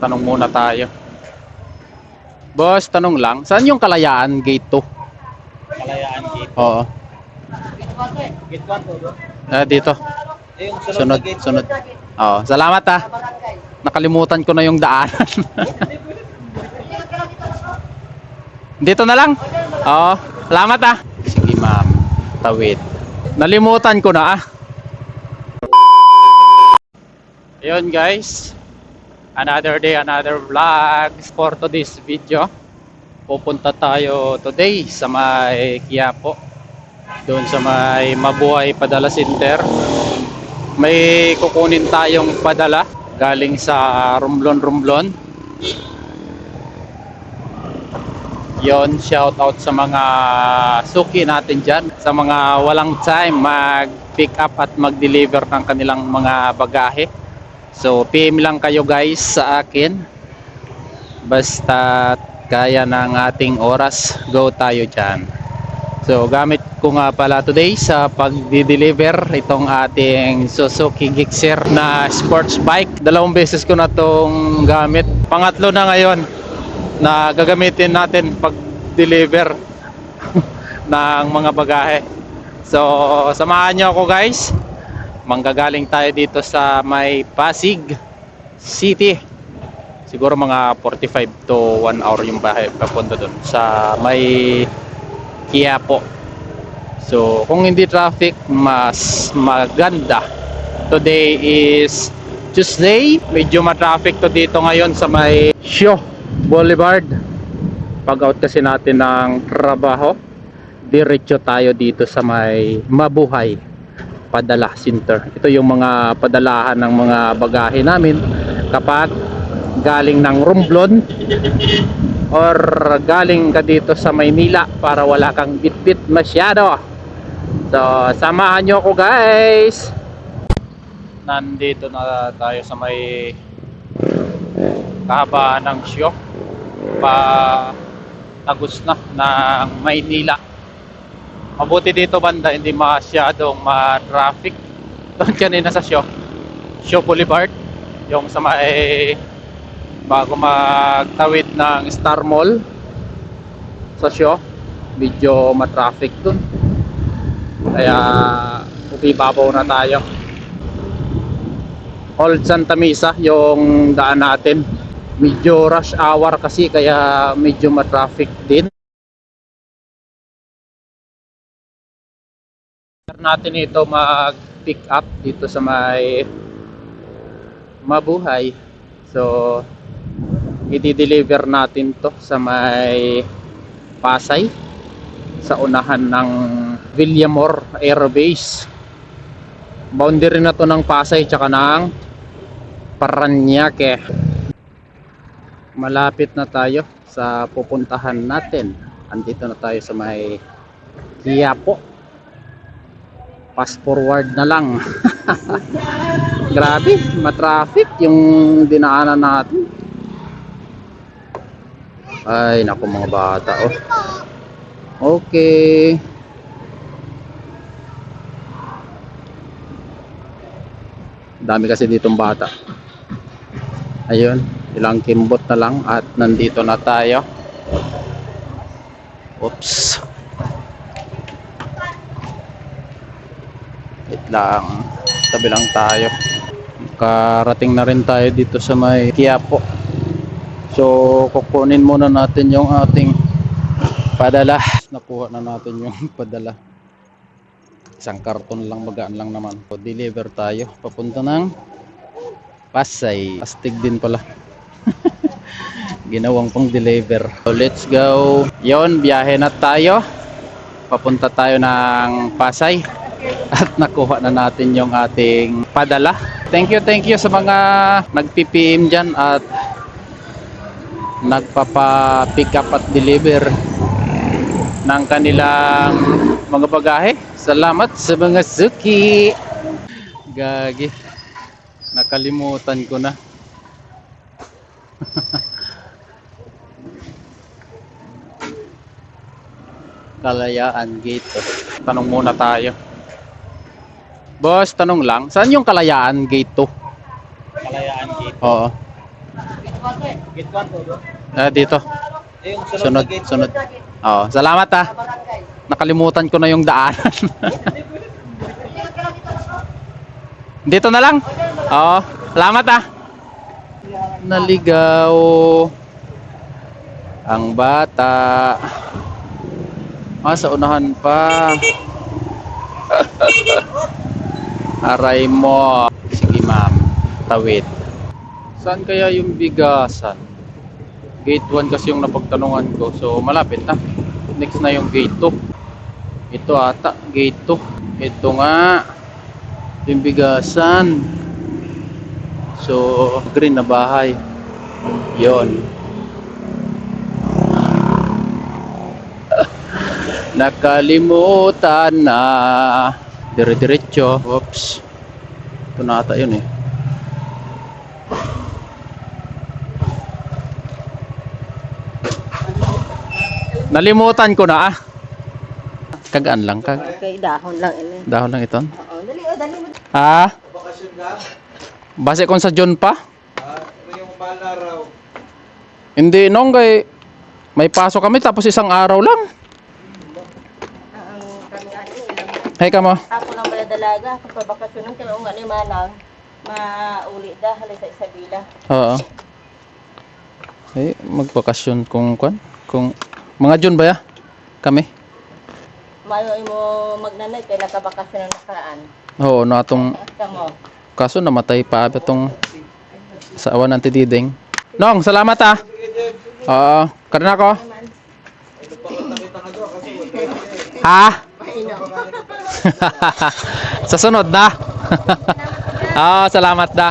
Tanong muna tayo. Boss, tanong lang, saan yung Kalayaan Gate 2? Kalayaan Gate. Oo. Gate 1 to, bro. Dito. Eh, yung sunod Sunod, na gate. sunod. Oo, salamat ah. Nakalimutan ko na yung daanan. Dito na lang. Oo, salamat ah. Sige ma'am, tawid. Nalimutan ko na ah. Ayun guys. Another day, another vlog for today's video. Pupunta tayo today sa may Quiapo. Doon sa may Mabuhay Padala Center. May kukunin tayong padala galing sa Romblon. Yon, shout out sa mga suki natin dyan, sa mga walang time mag pick up at mag deliver ng kanilang mga bagahe. So PM lang kayo guys sa akin, basta kaya ng ating oras, go tayo dyan. So gamit ko nga pala today sa pag-deliver itong ating Suzuki Gixxer na sports bike. 2 beses ko na itong gamit, pangatlo na ngayon na gagamitin natin pag-deliver ng mga bagahe. So samahan nyo ako guys, manggagaling tayo dito sa may Pasig City. Siguro mga 45 to 1 hour yung bahay papunta doon sa may Quiapo. So kung hindi traffic, mas maganda. Today is Tuesday, medyo ma-traffic to dito ngayon sa may Shaw Boulevard. Pag out kasi natin ng trabaho, diretso tayo dito sa may Mabuhay Padala Center. Ito yung mga padalahan ng mga bagahe namin kapag galing ng Romblon or galing ka dito sa Maynila para wala kang bitbit masyado. So samahan nyo ako guys. Nandito na tayo sa may kahabaan ng Shaw pa tagos na ng Maynila. Mabuti dito banda, hindi masyadong ma-traffic. Doon kanina sa Shaw Boulevard, yung sa may bago magtawid ng Star Mall sa Shaw, medyo ma-traffic doon. Kaya umibabaw na tayo. Old Santa Mesa yung daan natin. Medyo rush hour kasi kaya medyo ma-traffic din. Natin ito mag-pick up dito sa may Mabuhay. So i-deliver natin to sa may Pasay, sa unahan ng Villamor Air Base. Boundary na to ng Pasay tsaka ng Parañaque. Malapit na tayo sa pupuntahan natin. Andito na tayo sa may Quiapo. Fast forward na lang. Grabe, matraffic yung dinaanan natin. Ay naku mga bata oh. Okay. Dami kasi ditong bata. Ayun, ilang kimbot na lang at nandito na tayo. Oops. Wait lang, tabi lang tayo. Karating na rin tayo dito sa may Quiapo. So kukunin muna natin yung ating padala. Nakuha na natin yung padala. Isang karton lang, magaan lang naman. So deliver tayo papunta ng Pasay. Astig din pala. Ginawang pang deliver. So let's go. Yon, biyahe na tayo. Papunta tayo ng Pasay. At nakuha na natin yung ating padala. Thank you sa mga nag-PPM dyan at nagpapa-pick up at deliver ng kanilang mga bagahe. Salamat sa mga suki. Gagi, nakalimutan ko na. Kalayaan Gate. Tanong muna tayo. Boss, tanong lang, saan yung Kalayaan Gate 2? Kalayaan Gate. Oo. Gate 1 to doon. Dito. Yung sunod, Sunod, na gate. sunod. Oo, salamat ah. Nakalimutan ko na yung daanan. Dito na lang. Oo, salamat ah. Naligaw ang bata. Sa unahan pa. Aray mo. Sige ma'am, tawid. Saan kaya yung bigasan? Gate 1 kasi yung napagtanungan ko. So malapit na. Next na yung gate 2. Ito ata, gate 2. Ito nga yung bigasan. So green na bahay. Yon. Nakalimutan na. Dire-diretso. Oops. Ito na ata yun eh. Nalimutan ko na ah. Kagaan lang kag. Okay, dahon lang ini. Dahon lang ito. Oo, dali, oh, dali mo. Ah, Bakasyon ka? base kon sa John pa? Yung bala raw. Hindi nong kay may pasok kami tapos isang araw lang. Ang kami ano ilang Hey kamo. ako lang bala dalaga kapag bakasyon kami nga ni manang mauli da halay sa Isabela. Oo. Eh, magbakasyon kung kwan? Kung mga June ba ya? Kami. Mayo mo magnanay kay nakabakasyon na nakaraan. Oo, na atong Kamo. kaso namatay pa itong sa awan ng tididing. Nong, salamat ah. Oo, karena ko. Ha? Sa sunod na. Salamat na.